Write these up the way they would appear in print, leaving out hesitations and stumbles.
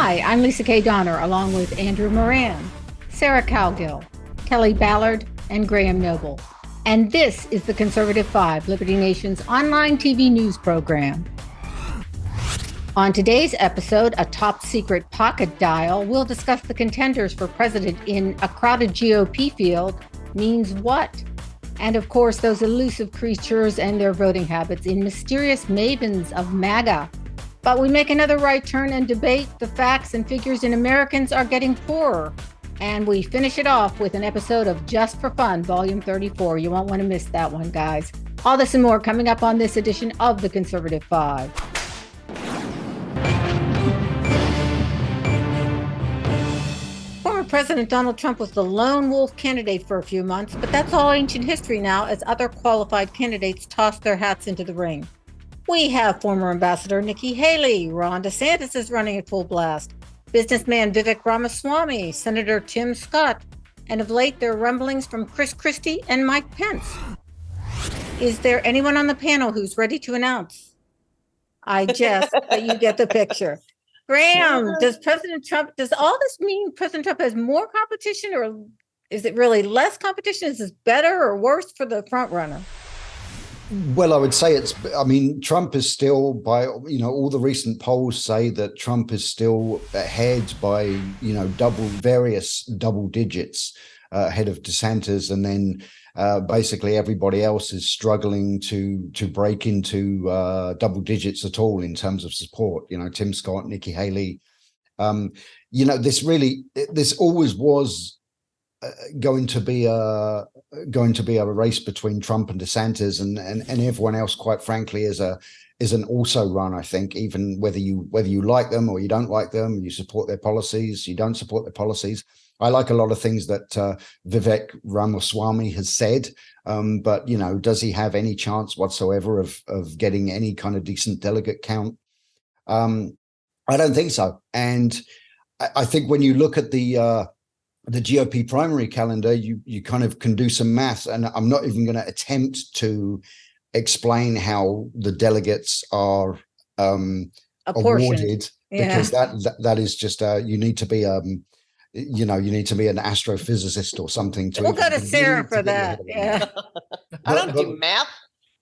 Hi, I'm Lisa K. Donner, along with Andrew Moran, Sarah Cowgill, Kelly Ballard, and Graham Noble. And this is the Conservative 5, Liberty Nation's online TV news program. On today's episode, a top-secret pocket dial, we'll discuss the contenders for president in a crowded GOP field means what? And of course, those elusive creatures and their voting habits in mysterious mavens of MAGA. But we make another right turn and debate the facts and figures in Americans are getting poorer. And we finish it off with an episode of Just for Fun, Volume 34. You won't want to miss that one, guys. All this and more coming up on this edition of the Conservative 5. Former President Donald Trump was the lone wolf candidate for a few months, but that's all ancient history now as other qualified candidates toss their hats into the ring. We have former Ambassador Nikki Haley, Ron DeSantis is running at full blast, businessman Vivek Ramaswamy, Senator Tim Scott, and of late there are rumblings from Chris Christie and Mike Pence. Is there anyone on the panel who's ready to announce? I jest, but you get the picture. Graham, does all this mean President Trump has more competition, or is it really less competition? Is this better or worse for the front runner? Well, I would say Trump is still, by, all the recent polls say that Trump is still ahead by, various double digits ahead of DeSantis. And then basically everybody else is struggling to break into double digits at all in terms of support. Tim Scott, Nikki Haley. This always was going to be a race between Trump and DeSantis, and everyone else, quite frankly, is an also run. I think, even whether you like them or you don't like them, you support their policies, you don't support their policies. I like a lot of things that Vivek Ramaswamy has said, but does he have any chance whatsoever of getting any kind of decent delegate count? I don't think so. And I think when you look at the GOP primary calendar, you kind of can do some math, and I'm not even going to attempt to explain how the delegates are awarded, because that is just you need to be an astrophysicist or something. We'll go to Sarah for that. Yeah, I don't do math.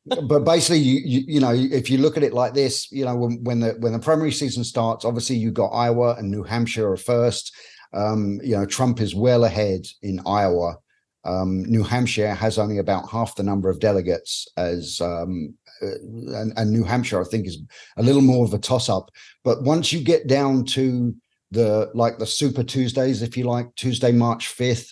But basically, if you look at it like this, when the primary season starts, obviously you've got Iowa and New Hampshire are first. Trump is well ahead in Iowa. New Hampshire has only about half the number of delegates as, and New Hampshire, I think, is a little more of a toss-up. But once you get down to the Super Tuesdays, if you like, Tuesday, March 5th,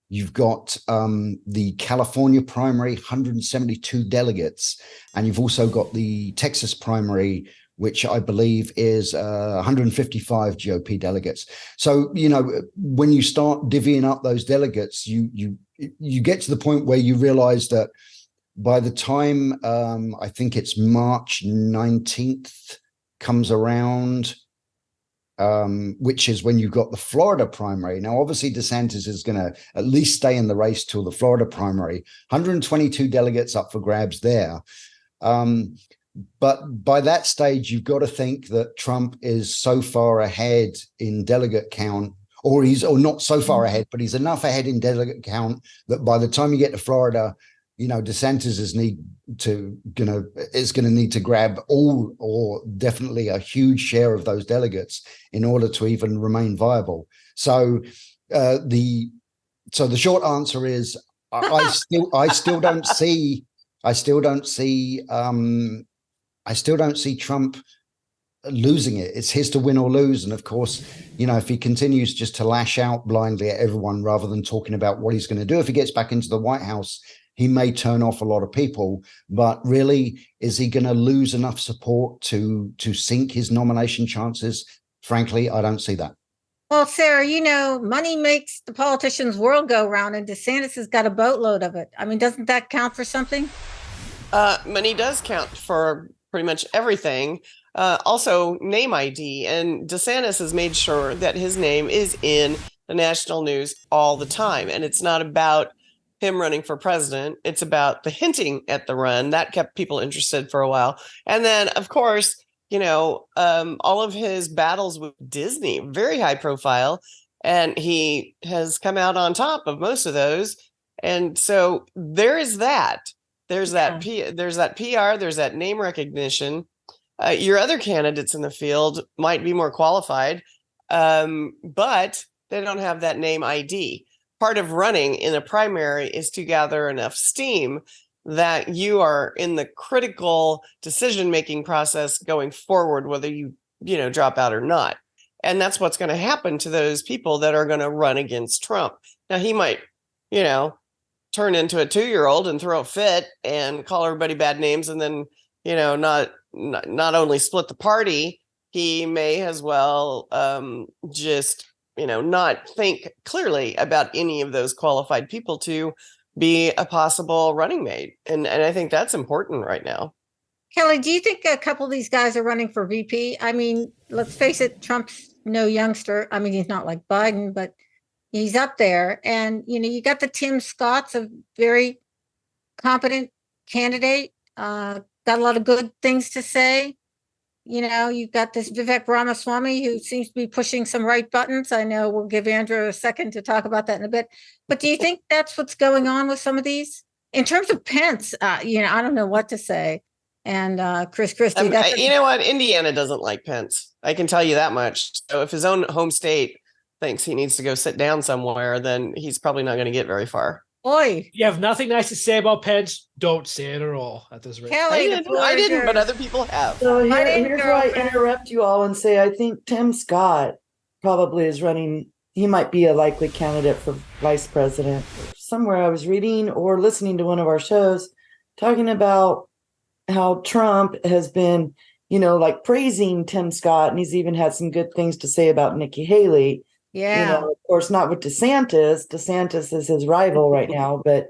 you've got the California primary, 172 delegates, and you've also got the Texas primary, which I believe is 155 GOP delegates. So, when you start divvying up those delegates, you get to the point where you realize that by the time I think it's March 19th comes around, which is when you've got the Florida primary. Now, obviously, DeSantis is going to at least stay in the race till the Florida primary, 122 delegates up for grabs there. But by that stage, you've got to think that Trump is so far ahead in delegate count, or not so far ahead, but he's enough ahead in delegate count that by the time you get to Florida, DeSantis is going to need to grab all, or definitely a huge share of those delegates in order to even remain viable. So the short answer is I still don't see Trump losing it. It's his to win or lose. And of course, if he continues just to lash out blindly at everyone rather than talking about what he's going to do, if he gets back into the White House, he may turn off a lot of people. But really, is he going to lose enough support to sink his nomination chances? Frankly, I don't see that. Well, Sarah, money makes the politician's world go round, and DeSantis has got a boatload of it. I mean, doesn't that count for something? Money does count for pretty much everything. Also, name ID. And DeSantis has made sure that his name is in the national news all the time. And it's not about him running for president. It's about the hinting at the run. That kept people interested for a while. And then, of course, all of his battles with Disney, very high profile, and he has come out on top of most of those. And so there is that. There's that there's that PR, there's that name recognition. Your other candidates in the field might be more qualified, but they don't have that name ID. Part of running in a primary is to gather enough steam that you are in the critical decision-making process going forward, whether you drop out or not. And that's what's going to happen to those people that are going to run against Trump. Now, he might, turn into a 2-year-old and throw a fit and call everybody bad names, and then, not only split the party, he may as well just, not think clearly about any of those qualified people to be a possible running mate. And I think that's important right now. Kelly, do you think a couple of these guys are running for VP? I mean, let's face it, Trump's no youngster. I mean, he's not like Biden, but he's up there. And, you got the Tim Scotts, a very competent candidate, got a lot of good things to say. You've got this Vivek Ramaswamy who seems to be pushing some right buttons. I know we'll give Andrew a second to talk about that in a bit. But do you think that's what's going on with some of these? In terms of Pence, I don't know what to say. And Chris Christie. You know what? Indiana doesn't like Pence. I can tell you that much. So if his own home state thinks he needs to go sit down somewhere, then he's probably not going to get very far. Oi. You have nothing nice to say about Pence, don't say it at all at this rate. Kelly, I didn't, but other people have. So here's where I interrupt you all and say I think Tim Scott probably is running. He might be a likely candidate for vice president. Somewhere I was reading or listening to one of our shows talking about how Trump has been, praising Tim Scott, and he's even had some good things to say about Nikki Haley. Yeah. Of course, not with DeSantis. DeSantis is his rival right now, but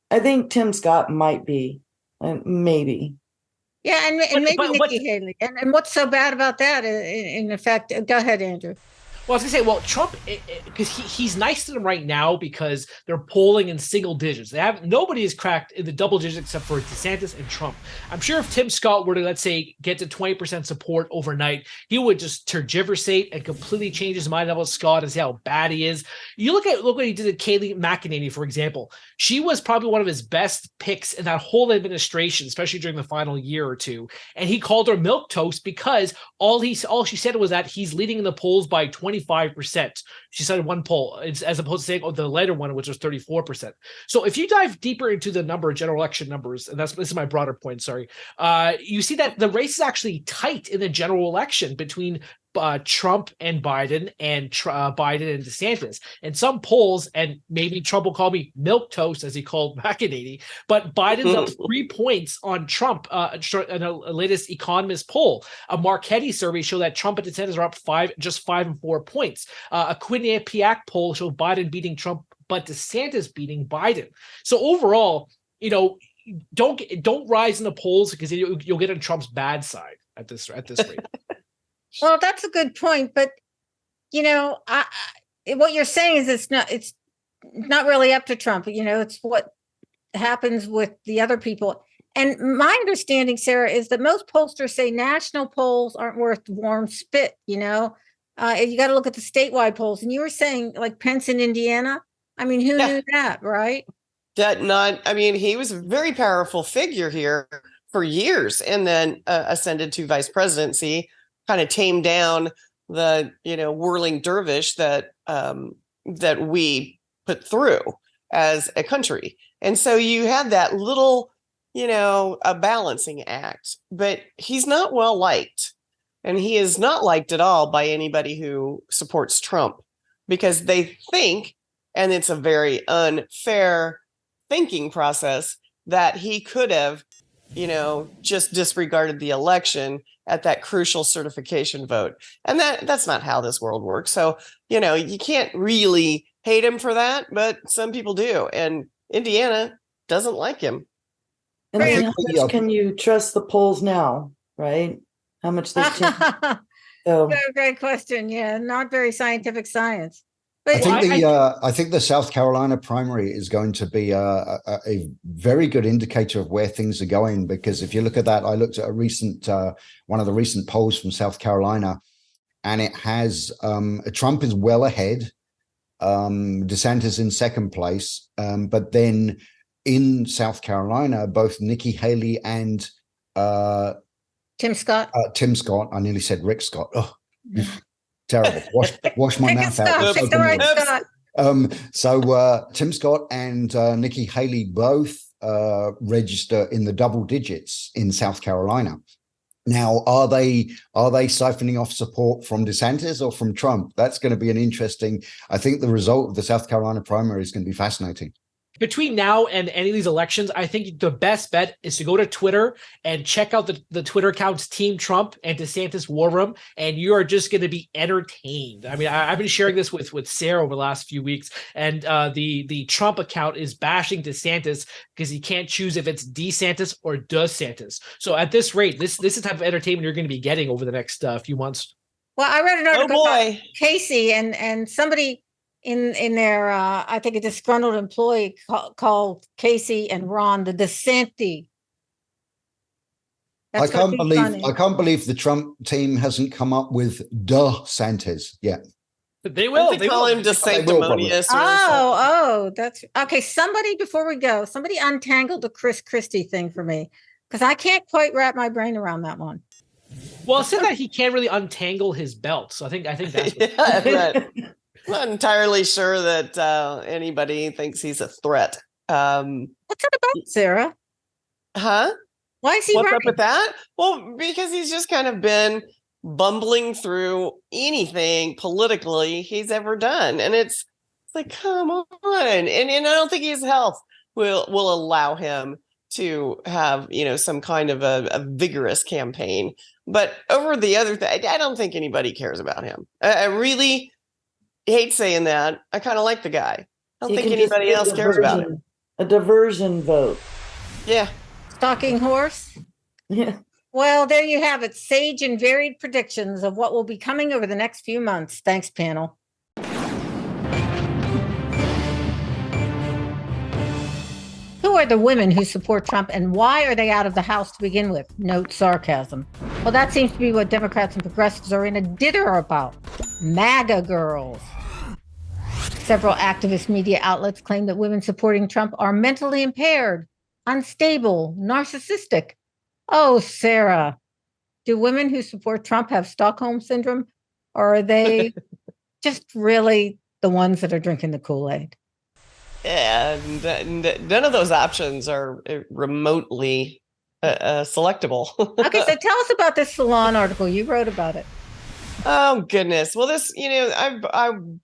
I think Tim Scott might be, maybe. Yeah, and maybe Nikki Haley. And what's so bad about that? In effect, go ahead, Andrew. Well, I was going to say, Trump, because he's nice to them right now because they're polling in single digits. Nobody has cracked in the double digits except for DeSantis and Trump. I'm sure if Tim Scott were to, let's say, get to 20% support overnight, he would just tergiversate and completely change his mind about Scott and see how bad he is. You look what he did to Kayleigh McEnany, for example. She was probably one of his best picks in that whole administration, especially during the final year or two. And he called her milquetoast because all she said was that he's leading in the polls by 25%. She cited one poll, as opposed to saying, the later one, which was 34%. So if you dive deeper into the general election numbers, and this is my broader point, sorry, you see that the race is actually tight in the general election between Trump and Biden and Biden and DeSantis. And some polls, and maybe Trump will call me milquetoast as he called McEnany, but Biden's up 3 points on Trump in a latest Economist poll. A Marchetti survey showed that Trump and DeSantis are up 5 and 4 points. A Quinnipiac poll showed Biden beating Trump, but DeSantis beating Biden. So overall, don't rise in the polls because you'll get on Trump's bad side at this rate. Well, that's a good point, but what you're saying is it's not really up to Trump. It's what happens with the other people. And my understanding, Sarah, is that most pollsters say national polls aren't worth warm spit. You got to look at the statewide polls. And you were saying like Pence in Indiana. I mean, who knew that, right? He was a very powerful figure here for years, and then ascended to vice presidency. Kind of tame down the whirling dervish that we put through as a country. And so you had that little a balancing act, but he's not well liked, and he is not liked at all by anybody who supports Trump, because they think, and it's a very unfair thinking process, that he could have just disregarded the election at that crucial certification vote. And that's not how this world works. So, you can't really hate him for that, but some people do. And Indiana doesn't like him. And then how much can you trust the polls now, right? How much they change? So. Great question. Yeah, not very scientific science. I But think the South Carolina primary is going to be a very good indicator of where things are going, because if you look at that, I looked at a recent one of the recent polls from South Carolina, and it has Trump is well ahead, DeSantis in second place, but then in South Carolina, both Nikki Haley and Tim Scott. Tim Scott. I nearly said Rick Scott. Oh, terrible. Wash my Pick mouth Scott. out. Pick the right Scott. So Tim Scott and Nikki Haley both register in the double digits in South Carolina. Now, are they siphoning off support from DeSantis or from Trump? That's going to be an interesting. I think the result of the South Carolina primary is going to be fascinating. Between now and any of these elections, I think the best bet is to go to Twitter and check out the Twitter accounts Team Trump and DeSantis War Room, and you are just going to be entertained. I mean, I've been sharing this with Sarah over the last few weeks, and the Trump account is bashing DeSantis because he can't choose if it's DeSantis or DeSantis. So at this rate, this is the type of entertainment you're going to be getting over the next few months. Well, I read an article boy. about Casey and somebody in their I think a disgruntled employee called Casey and Ron the DeSanti. I can't believe the Trump team hasn't come up with DeSantis yet. They will. They call him DeSanctimonious. That's okay. Somebody, before we go, somebody untangled the Chris Christie thing for me, because I can't quite wrap my brain around that one. Well, it said that he can't really untangle his belt, so I think that's what Yeah, I'm not entirely sure that anybody thinks he's a threat. What's that about, Sarah? Huh? Why is he What's running? up with that? Well, because he's just kind of been bumbling through anything politically he's ever done. And it's like, come on. And I don't think his health will allow him to have, some kind of a vigorous campaign. But over the other thing, I don't think anybody cares about him. I really hate saying that. I kind of like the guy. I don't think anybody else cares about him. A diversion vote. Yeah. Stalking horse? Yeah. Well, there you have it. Sage and varied predictions of what will be coming over the next few months. Thanks, panel. Who are the women who support Trump, and why are they out of the House to begin with? Note sarcasm. Well, that seems to be what Democrats and progressives are in a ditter about. MAGA girls. Several activist media outlets claim that women supporting Trump are mentally impaired, unstable, narcissistic. Oh, Sarah, do women who support Trump have Stockholm syndrome, or are they just really the ones that are drinking the Kool-Aid? And none of those options are remotely selectable. Okay, so tell us about this Salon article. You wrote about it. Oh, goodness. Well, this, I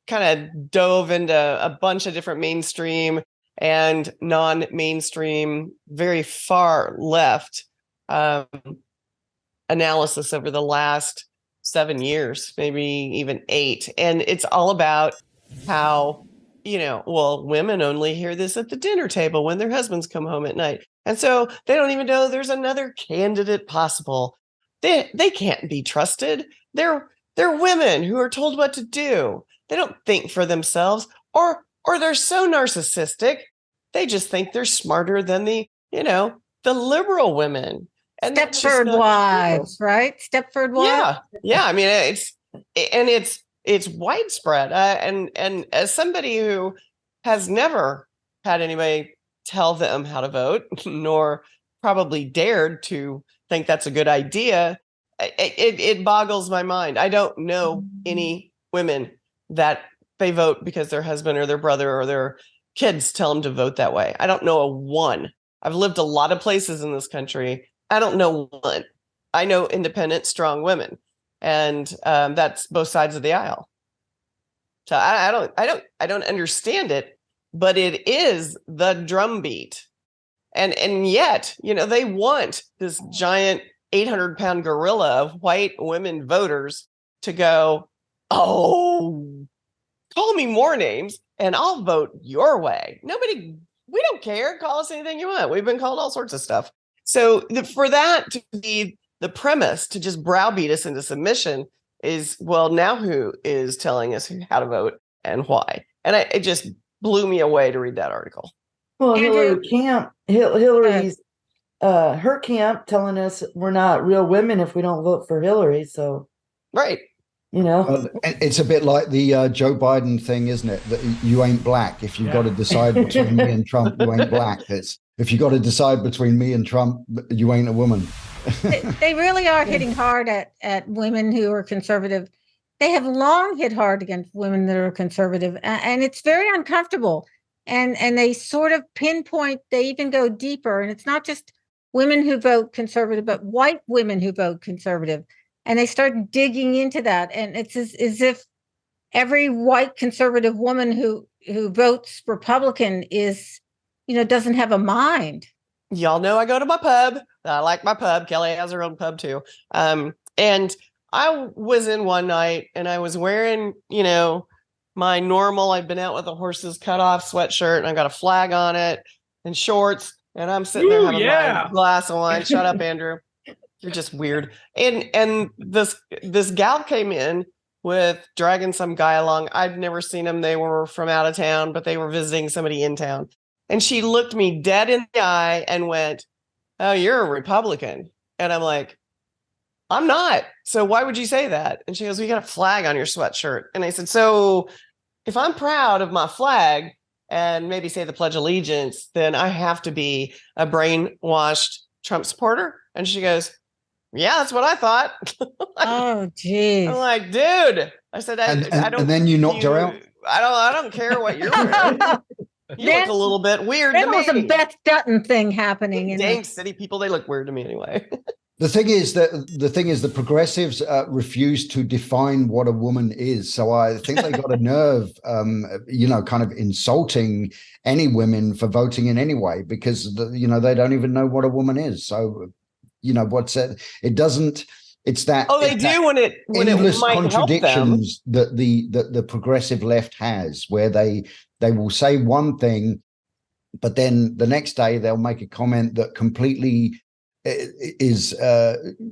kind of dove into a bunch of different mainstream and non-mainstream, very far left analysis over the last 7 years, maybe even 8. And it's all about how, women only hear this at the dinner table when their husbands come home at night. And so they don't even know there's another candidate possible. They can't be trusted. They're women who are told what to do. They don't think for themselves, or they're so narcissistic, they just think they're smarter than the liberal women. And Stepford wives, right? Stepford wives. Yeah. I mean, it's widespread. And as somebody who has never had anybody tell them how to vote, nor probably dared to think that's a good idea, it boggles my mind. I don't know any women that they vote because their husband or their brother or their kids tell them to vote that way. I don't know a one. I've lived a lot of places in this country. I don't know one. I know independent, strong women, and that's both sides of the aisle. So I don't understand it, but it is the drumbeat, and yet they want this giant 800-pound gorilla of white women voters to go, oh, call me more names and I'll vote your way. We don't care. Call us anything you want. We've been called all sorts of stuff. So for that to be the premise, to just browbeat us into submission is, well, now who is telling us how to vote? and why. And it just blew me away to read that article. Well, Andrew- Hillary's her camp telling us we're not real women if we don't vote for Hillary. So, Right. It's a bit like the Joe Biden thing, isn't it? That you ain't black. If you've got to decide between me and Trump, you ain't black. If you got to decide between me and Trump, you ain't a woman. They really are hitting hard at women who are conservative. They have long hit hard against women that are conservative, and it's very uncomfortable. And they sort of pinpoint, they even go deeper. And it's not just women who vote conservative, but white women who vote conservative. And they start digging into that. And it's as if every white conservative woman who votes Republican is, doesn't have a mind. Y'all know I go to my pub. I like my pub. Kelly has her own pub too. And I was in one night and I was wearing, my normal, I've been out with the horses cut off sweatshirt and I got a flag on it and shorts. And I'm sitting there having my glass of wine. Shut up, Andrew. You're just weird. And this gal came in with dragging some guy along. I'd never seen them. They were from out of town, but they were visiting somebody in town. And she looked me dead in the eye and went, "Oh, you're a Republican." And I'm like, "I'm not. So why would you say that?" And she goes, "We got a flag on your sweatshirt." And I said, "So if I'm proud of my flag and maybe say the Pledge of Allegiance, then I have to be a brainwashed Trump supporter?" And she goes, "Yeah, that's what I thought." Oh, geez. I'm like, dude. I said, I don't. And then you knocked her out. I don't care what you're wearing. You look a little bit weird to me. That was a Beth Dutton thing happening. Dang city people, they look weird to me anyway. The thing is the progressives refuse to define what a woman is. So I think they got a nerve, kind of insulting any women for voting in any way, because they don't even know what a woman is. So what's it? It doesn't. It's that. Oh, they do when it might contradictions that the progressive left has, where they will say one thing, but then the next day they'll make a comment that completely is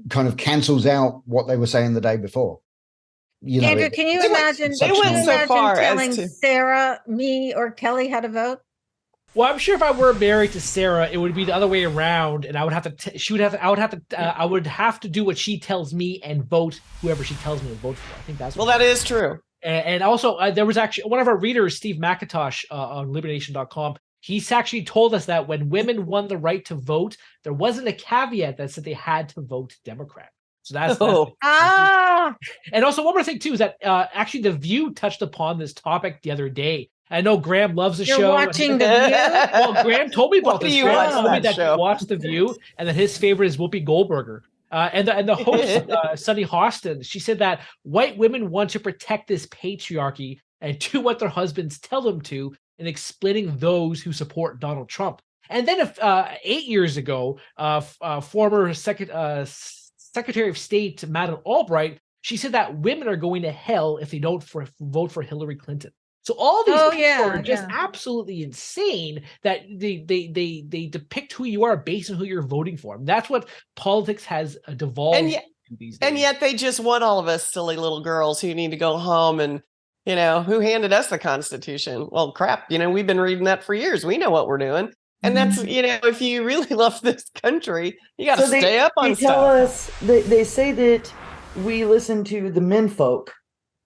kind of cancels out what they were saying the day before. Andrew, can you imagine? They went so far telling as to Sarah, me, or Kelly how to vote. Well, I'm sure if I were married to Sarah, it would be the other way around, and I would have to. I would have to do what she tells me and vote whoever she tells me to vote for. I think that's that is true. And also, there was actually one of our readers, Steve McIntosh, on LibertyNation.com. He's actually told us that when women won the right to vote, there wasn't a caveat that said they had to vote Democrat. So that's And also, one more thing too is that actually The View touched upon this topic the other day. I know Graham loves the show. You're watching The View? Well, Graham told me about this. Graham told me that show? he watched The View and that his favorite is Whoopi Goldberger. And the host, Sunny Hostin, she said that white women want to protect this patriarchy and do what their husbands tell them to in explaining those who support Donald Trump. And then 8 years ago, former Secretary of State Madeleine Albright, she said that women are going to hell if they don't vote for Hillary Clinton. So all these people are just absolutely insane that they depict who you are based on who you're voting for. And that's what politics has devolved to these days. And yet they just want all of us silly little girls who need to go home and, who handed us the Constitution? Well, crap, we've been reading that for years. We know what we're doing. And that's, if you really love this country, you got to stay up on stuff. They say that we listen to the menfolk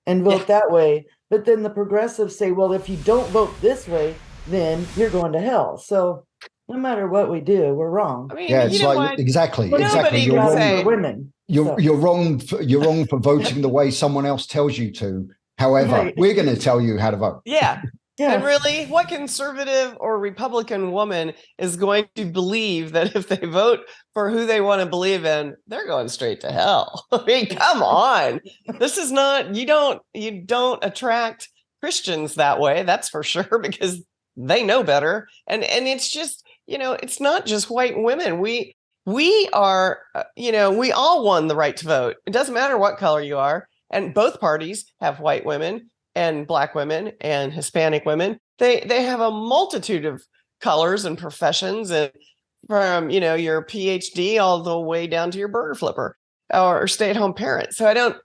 and vote that way. But then the progressives say, well, if you don't vote this way, then you're going to hell. So no matter what we do, we're wrong. I mean, it's like exactly. You're wrong for women. You're wrong. You're wrong for voting the way someone else tells you to. However, we're going to tell you how to vote. Yeah. And really, what conservative or Republican woman is going to believe that if they vote for who they want to believe in, they're going straight to hell? I mean, come on. This is not, you don't attract Christians that way, that's for sure, because they know better. And it's just, it's not just white women. We are, we all won the right to vote. It doesn't matter what color you are. And both parties have white women and Black women and Hispanic women. They have a multitude of colors and professions, and from your PhD all the way down to your burger flipper or stay-at-home parent. So I don't,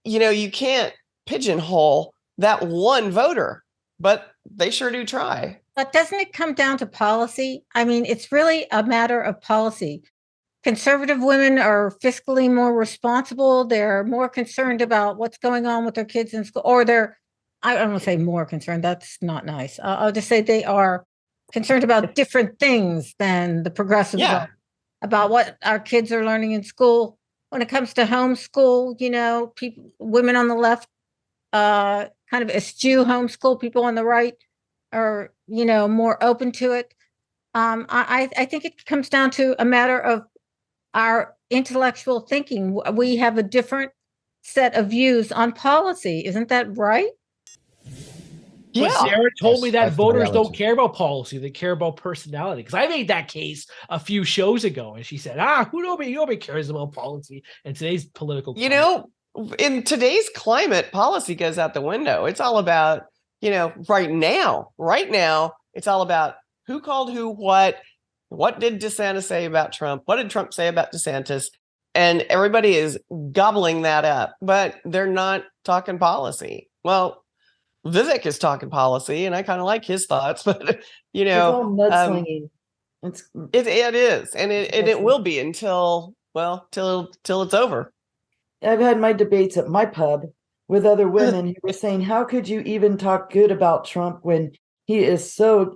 you can't pigeonhole that one voter, but they sure do try. But doesn't it come down to policy? I mean, it's really a matter of policy. Conservative women are fiscally more responsible. They're more concerned about what's going on with their kids in school, or I don't want to say more concerned. That's not nice. I'll just say they are concerned about different things than the progressives are, about what our kids are learning in school. When it comes to homeschool, women on the left kind of eschew homeschool. People on the right are, more open to it. I think it comes down to a matter of our intellectual thinking. We have a different set of views on policy. Isn't that right? But Yeah. Sarah told me that That's the voters don't reality. care about policy; they care about personality. Because I made that case a few shows ago, and she said, nobody cares about policy in today's political climate." In today's climate, policy goes out the window. It's all about, right now, it's all about who called who what did DeSantis say about Trump? What did Trump say about DeSantis? And everybody is gobbling that up, but they're not talking policy. Well, Vivek is talking policy, and I kind of like his thoughts, but It's all mudslinging. it is, and it will be until it's over. I've had my debates at my pub with other women who were saying, how could you even talk good about Trump when he is so,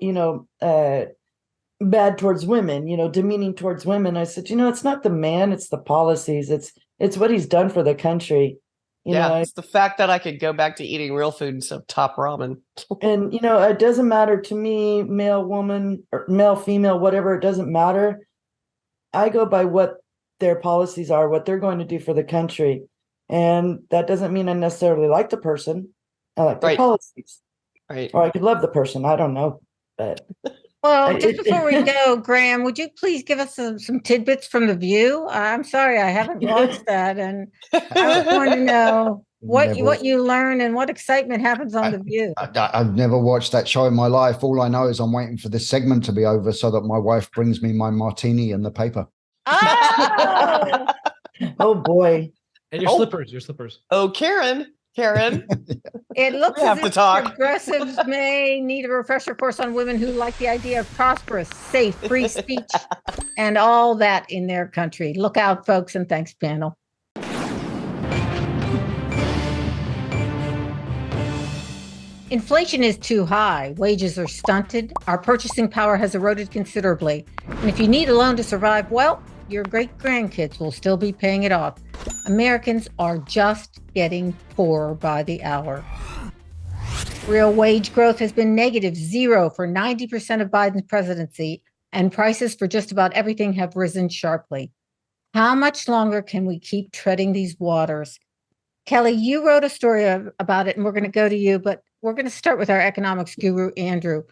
bad towards women, demeaning towards women? I said, it's not the man, it's the policies. It's what he's done for the country. It's the fact that I could go back to eating real food instead of top ramen. And, it doesn't matter to me, male, woman, or male, female, whatever, it doesn't matter. I go by what their policies are, what they're going to do for the country. And that doesn't mean I necessarily like the person. I like the policies. Right. Or I could love the person. I don't know. But Well, just before we go, Graham, would you please give us some tidbits from The View? I'm sorry, I haven't watched that, and I want to know what you learn and what excitement happens on The View. I've never watched that show in my life. All I know is I'm waiting for this segment to be over so that my wife brings me my martini and the paper. Oh, oh boy. And your slippers. Oh, Karen. it looks We have as to if talk. progressives may need a refresher course on women who like the idea of prosperous, safe, free speech, and all that in their country. Look out, folks, and thanks, panel. Inflation is too high. Wages are stunted. Our purchasing power has eroded considerably. And if you need a loan to survive, well, your great-grandkids will still be paying it off. Americans are just getting poorer by the hour. Real wage growth has been -0 for 90% of Biden's presidency, and prices for just about everything have risen sharply. How much longer can we keep treading these waters? Kelly, you wrote a story about it, and we're going to go to you, but we're going to start with our economics guru, Andrew.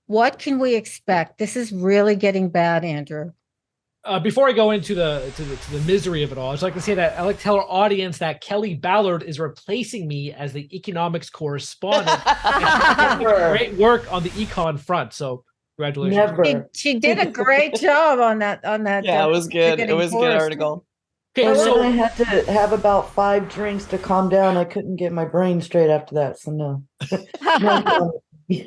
What can we expect? This is really getting bad, Andrew. Before I go into the misery of it all, I'd like to say that I like to tell our audience that Kelly Ballard is replacing me as the economics correspondent. Great work on the econ front. So congratulations. Never. She did a great job on that. Yeah, it was good. It was a good article. Okay, And so then I had to have about 5 drinks to calm down. I couldn't get my brain straight after that. So no.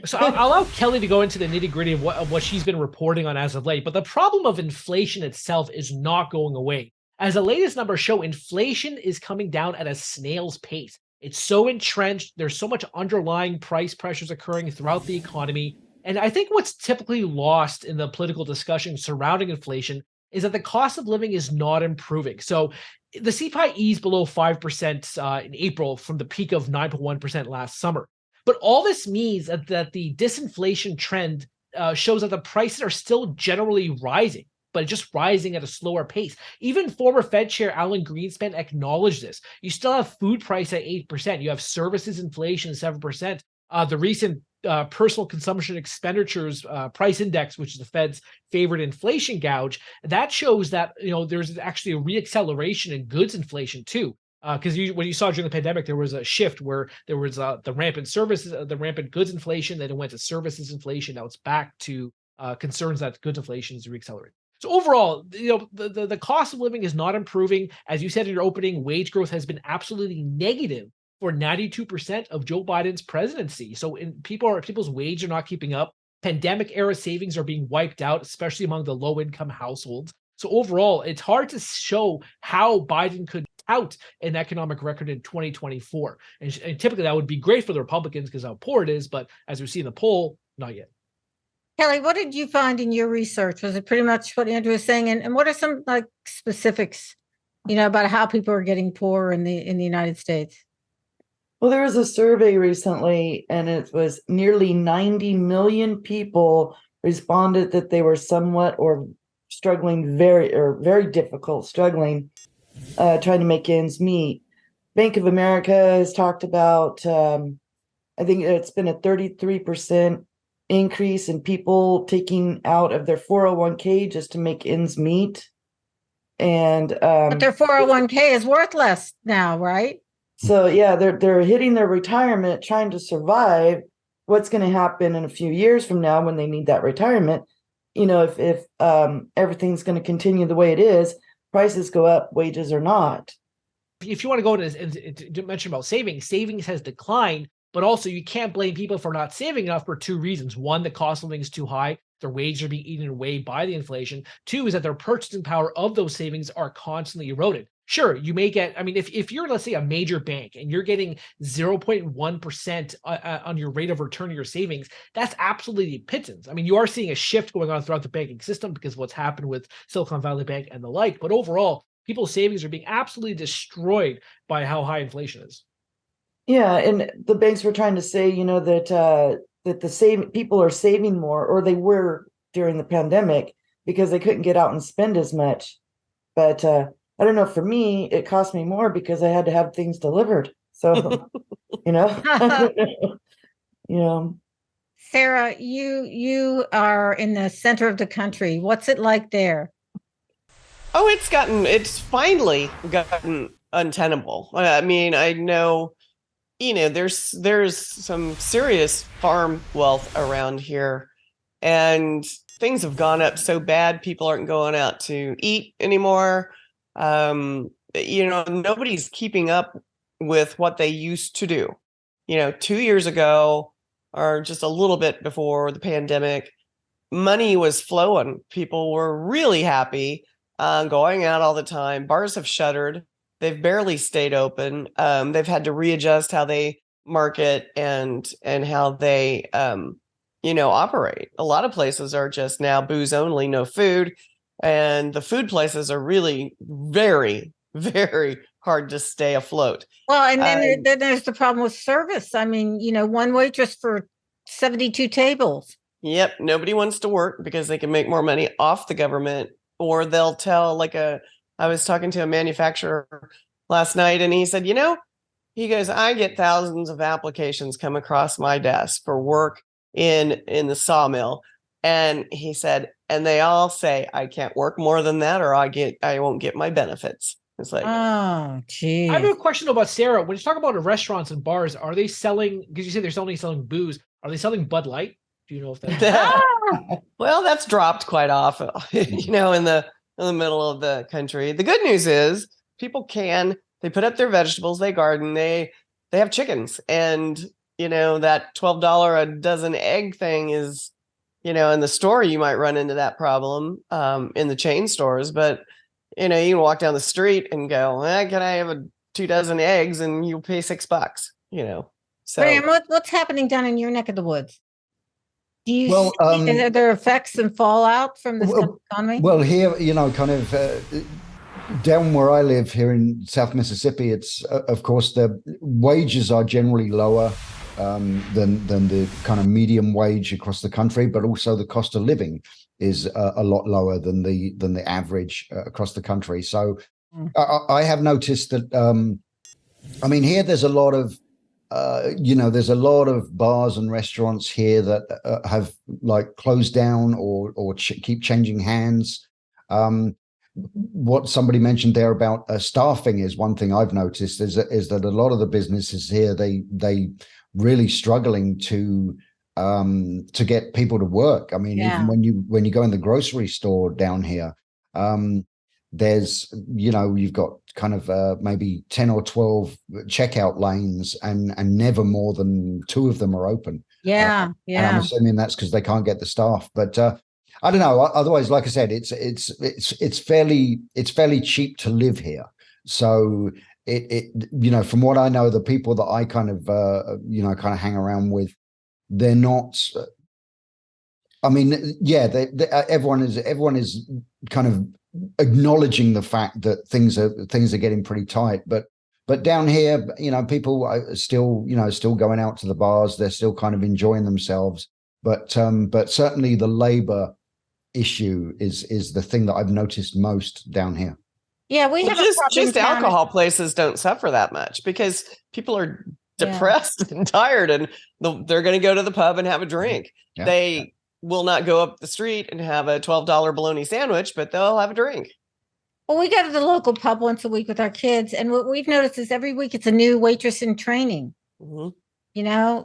So I'll allow Kelly to go into the nitty-gritty of what she's been reporting on as of late. But the problem of inflation itself is not going away. As the latest numbers show, inflation is coming down at a snail's pace. It's so entrenched. There's so much underlying price pressures occurring throughout the economy. And I think what's typically lost in the political discussion surrounding inflation is that the cost of living is not improving. So the CPI eased below 5% in April from the peak of 9.1% last summer. But all this means that the disinflation trend shows that the prices are still generally rising, but just rising at a slower pace. Even former Fed Chair Alan Greenspan acknowledged this. You still have food price at 8%. You have services inflation at 7%. The recent personal consumption expenditures price index, which is the Fed's favorite inflation gauge, that shows that there's actually a reacceleration in goods inflation too. Because when you saw during the pandemic, there was a shift where there was the rampant goods inflation, then it went to services inflation. Now it's back to concerns that goods inflation is reaccelerating. So overall, the cost of living is not improving. As you said in your opening, wage growth has been absolutely negative for 92% of Joe Biden's presidency. So people's wages are not keeping up. Pandemic era savings are being wiped out, especially among the low income households. So overall, it's hard to show how Biden could tout an economic record in 2024. And typically that would be great for the Republicans because how poor it is. But as we see in the poll, not yet. Kelly, what did you find in your research? Was it pretty much what Andrew was saying? And what are some like specifics, about how people are getting poorer in the United States? Well, there was a survey recently, and it was nearly 90 million people responded that they were somewhat or struggling very difficult, struggling, trying to make ends meet. Bank of America has talked about, I think it's been a 33% increase in people taking out of their 401k just to make ends meet. And but their 401k is worth less now, right? So yeah, they're hitting their retirement, trying to survive. What's going to happen in a few years from now when they need that retirement? If everything's going to continue the way it is, prices go up, wages are not. If you want to go to mention about savings has declined, but also you can't blame people for not saving enough for two reasons. One, the cost of living is too high. Their wages are being eaten away by the inflation. Two is that their purchasing power of those savings are constantly eroded. Sure, you may get, if you're, let's say, a major bank and you're getting 0.1% on your rate of return of your savings, that's absolutely pittance. You are seeing a shift going on throughout the banking system because of what's happened with Silicon Valley Bank and the like. But overall, people's savings are being absolutely destroyed by how high inflation is. Yeah, and the banks were trying to say, that the people are saving more, or they were during the pandemic, because they couldn't get out and spend as much. But I don't know, for me, it cost me more because I had to have things delivered. So, Sarah, you are in the center of the country. What's it like there? Oh, it's finally gotten untenable. I know, there's some serious farm wealth around here, and things have gone up so bad, people aren't going out to eat anymore. Nobody's keeping up with what they used to do. 2 years ago, or just a little bit before the pandemic, money was flowing. People were really happy, going out all the time. Bars have shuttered. They've barely stayed open. They've had to readjust how they market and how they, operate. A lot of places are just now booze only, no food. And the food places are really very, very hard to stay afloat. Well, and then there's the problem with service. One waitress for 72 tables. Yep. Nobody wants to work because they can make more money off the government, or they'll tell I was talking to a manufacturer last night, and he said, he goes, I get thousands of applications come across my desk for work in the sawmill. And he said, and they all say, I can't work more than that, or I won't get my benefits. It's like, oh, geez. I have a question about Sarah. When you talk about restaurants and bars, are they selling, because you say they're only selling booze, are they selling Bud Light? Do you know if that's well, that's dropped quite often, in the middle of the country. The good news is people they put up their vegetables, they garden, they have chickens, and that $12 a dozen egg thing is, in the store you might run into that problem, in the chain stores, but you can walk down the street and go, can I have 2 dozen eggs, and you'll pay $6, so. Graham, what's happening down in your neck of the woods? Do you see, are there effects and fallout from this economy? Well, here, down where I live here in South Mississippi, it's of course the wages are generally lower than the kind of medium wage across the country, but also the cost of living is a lot lower than the average across the country. So I have noticed that. Here there's a lot of there's a lot of bars and restaurants here that have closed down or keep changing hands. What somebody mentioned there about staffing is one thing I've noticed is that a lot of the businesses here, they really struggling to get people to work. Even when you go in the grocery store down here, there's, you've got kind of maybe 10 or 12 checkout lanes and never more than 2 of them are open. Yeah. And I'm assuming that's because they can't get the staff. But I don't know. Otherwise, like I said, it's fairly cheap to live here. So it from what I know, the people that I kind of hang around with, they're not. I mean, yeah, everyone is kind of acknowledging the fact that things are getting pretty tight, but down here, people are still going out to the bars. They're still kind of enjoying themselves. But certainly the labor issue is the thing that I've noticed most down here. Yeah, we have just alcohol places don't suffer that much because people are depressed and tired, and they're going to go to the pub and have a drink. Yeah. They will not go up the street and have a $12 bologna sandwich, but they'll have a drink. Well, we go to the local pub once a week with our kids, and what we've noticed is every week it's a new waitress in training. Mm-hmm.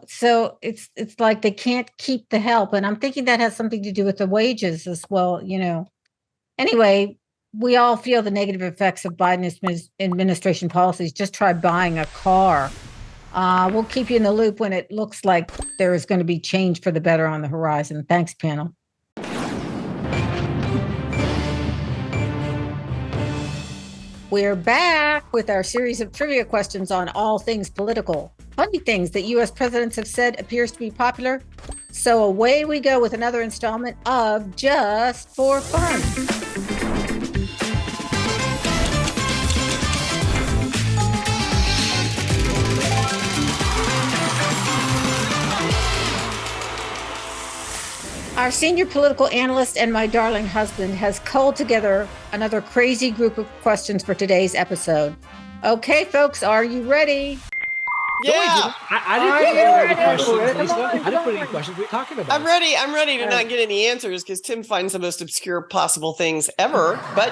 So it's like they can't keep the help, and I'm thinking that has something to do with the wages as well. Anyway, we all feel the negative effects of Biden administration policies. Just try buying a car. We'll keep you in the loop when it looks like there is going to be change for the better on the horizon. Thanks, panel. We're back with our series of trivia questions on all things political. Funny things that U.S. presidents have said appears to be popular. So away we go with another installment of Just for Fun. Our senior political analyst and my darling husband has culled together another crazy group of questions for today's episode. Okay, folks, are you ready? Yeah. I didn't put any questions, Lisa. I didn't put any questions. What are you talking about? I'm ready to not get any answers because Tim finds the most obscure possible things ever. But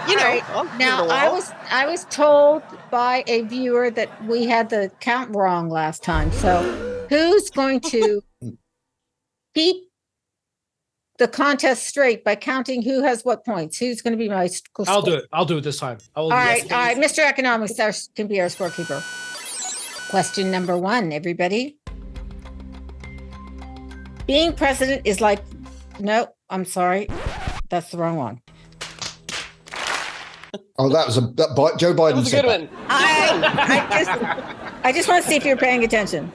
now I was told by a viewer that we had the count wrong last time. So who's going to keep the contest straight by counting who has what points? Who's going to be my score? I'll do it. I'll do it this time. All right. Mr. Economics can be our scorekeeper. Question number 1, everybody. Being president is like, no, I'm sorry. That's the wrong one. Oh, Joe Biden. That was a good one. I just want to see if you're paying attention.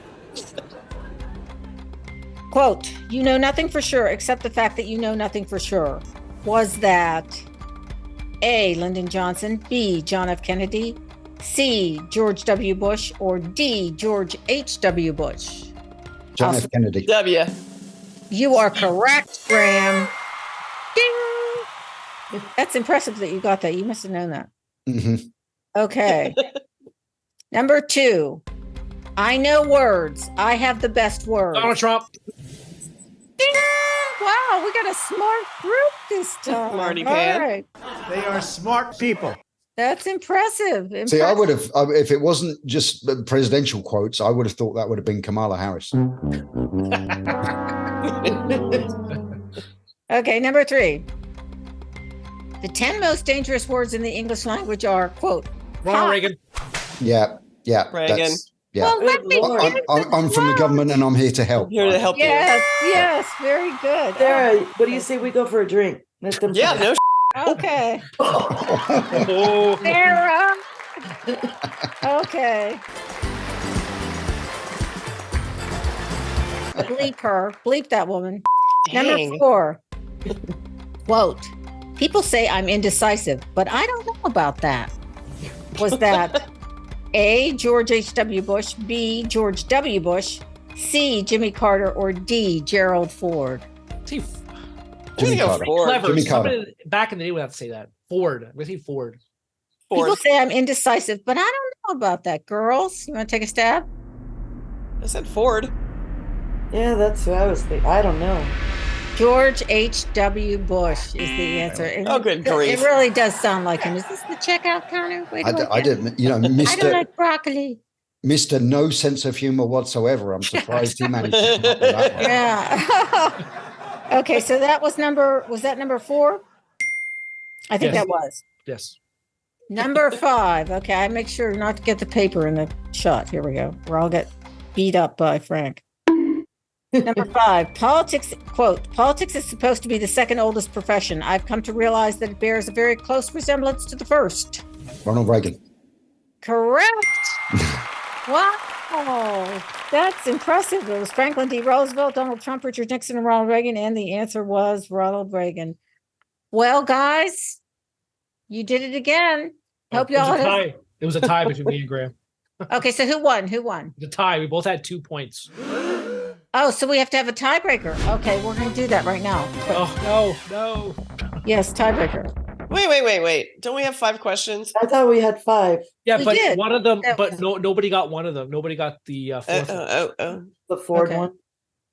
Quote, you know nothing for sure except the fact that you know nothing for sure. Was that A, Lyndon Johnson, B, John F. Kennedy, C, George W. Bush, or D, George H.W. Bush? John F. Kennedy. W. You are correct, Graham. Ding! That's impressive that you got that. You must have known that. Mm-hmm. Okay. Number 2. I know words. I have the best words. Donald Trump. Wow, we got a smart group this time. Smarty All pan. right. They are smart people. That's impressive. See, I would have, if it wasn't just presidential quotes, I would have thought that would have been Kamala Harris. Okay, number 3. The 10 most dangerous words in the English language are, quote, Ronald Reagan. Yeah. Reagan. Yeah. Well, let me I'm from the government and I'm here to help. Here to help you. Yes, very good. Sarah, what do you say we go for a drink? Yeah, no. Okay. Oh. Sarah. Okay. Bleep her. Bleep that woman. Dang. Number 4. Quote, people say I'm indecisive, but I don't know about that. Was that A, George H.W. Bush, B, George W. Bush, C, Jimmy Carter, or D, Gerald Ford? Jimmy Carter. Clever. Jimmy Carter. Somebody back in the day would have to say that. Ford. I'm going to say Ford. People say I'm indecisive, but I don't know about that, girls. You want to take a stab? I said Ford. Yeah, that's what I was thinking. I don't know. George H.W. Bush is the answer. And Oh, good grief. It really does sound like him. Is this the checkout counter? Wait, I didn't, I don't Mr. like broccoli. Mr. No sense of humor whatsoever. I'm surprised he managed to come up with that one. Yeah. Okay, so that was number 4? I think Yes. that was. Yes. Number 5. Okay, I make sure not to get the paper in the shot. Here we go. Or I'll get beat up by Frank. Number 5. Politics, quote, politics is supposed to be the second oldest profession. I've come to realize that it bears a very close resemblance to the first. Ronald Reagan. Correct. Wow. That's impressive. It was Franklin D. Roosevelt, Donald Trump, Richard Nixon, and Ronald Reagan. And the answer was Ronald Reagan. Well, guys, you did it again. Hope It was y'all a tie. It was a tie between me and Graham. Okay, so who won? Who won? The tie. We both had 2 points. Oh, so we have to have a tiebreaker. Okay, we're going to do that right now. Oh, no. Yes, tiebreaker. Wait. Don't we have 5 questions? I thought we had 5. Yeah, We but did. one of them, That but was- nobody got one of them. Nobody got the fourth one. The Ford Okay. one,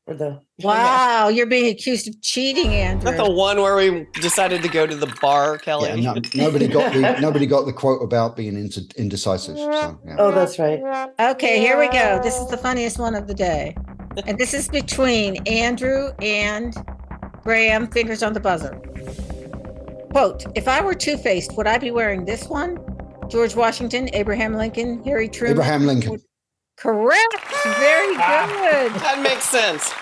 or the Wow, you're being accused of cheating, Andrew. Not the one where we decided to go to the bar, Kelly. Yeah, nobody got the quote about being indecisive. So, yeah. Oh, that's right. Okay, here we go. This is the funniest one of the day. And this is between Andrew and Graham, fingers on the buzzer. Quote, if I were two-faced, would I be wearing this one? George Washington, Abraham Lincoln, Harry Truman. Abraham Lincoln. Correct. Very good. That makes sense.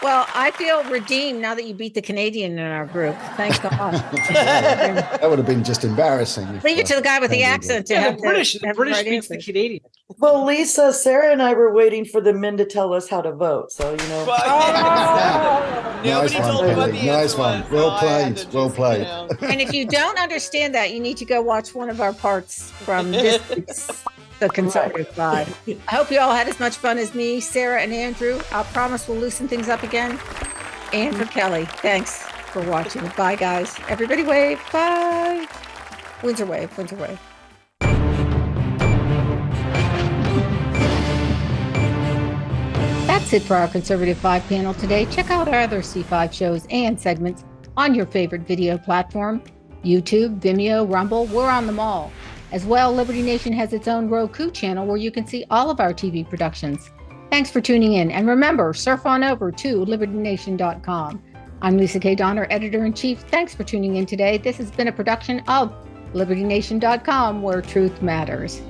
Well, I feel redeemed now that you beat the Canadian in our group. Thank God. That would have been just embarrassing. if, Leave it to the guy with the Canadian- accent to Yeah, have the British have the right beats the answer. Canadian. Well, Lisa, Sarah, and I were waiting for the men to tell us how to vote. So Well, Oh. Nobody Nice one, told me what Kelly. the Nice answer one. was, Well so I had played. to Well just, played. And if you don't understand that, you need to go watch one of our parts from this week's The Conservative Side. I hope you all had as much fun as me, Sarah, and Andrew. I promise we'll loosen things up again. And for Kelly, thanks for watching. Bye, guys. Everybody wave. Bye. Windsor wave. Windsor wave. That's it for our Conservative 5 panel today. Check out our other C5 shows and segments on your favorite video platform. YouTube, Vimeo, Rumble, we're on them all. As well, Liberty Nation has its own Roku channel where you can see all of our TV productions. Thanks for tuning in. And remember, surf on over to libertynation.com. I'm Lisa K. Donner, Editor-in-Chief. Thanks for tuning in today. This has been a production of libertynation.com, where truth matters.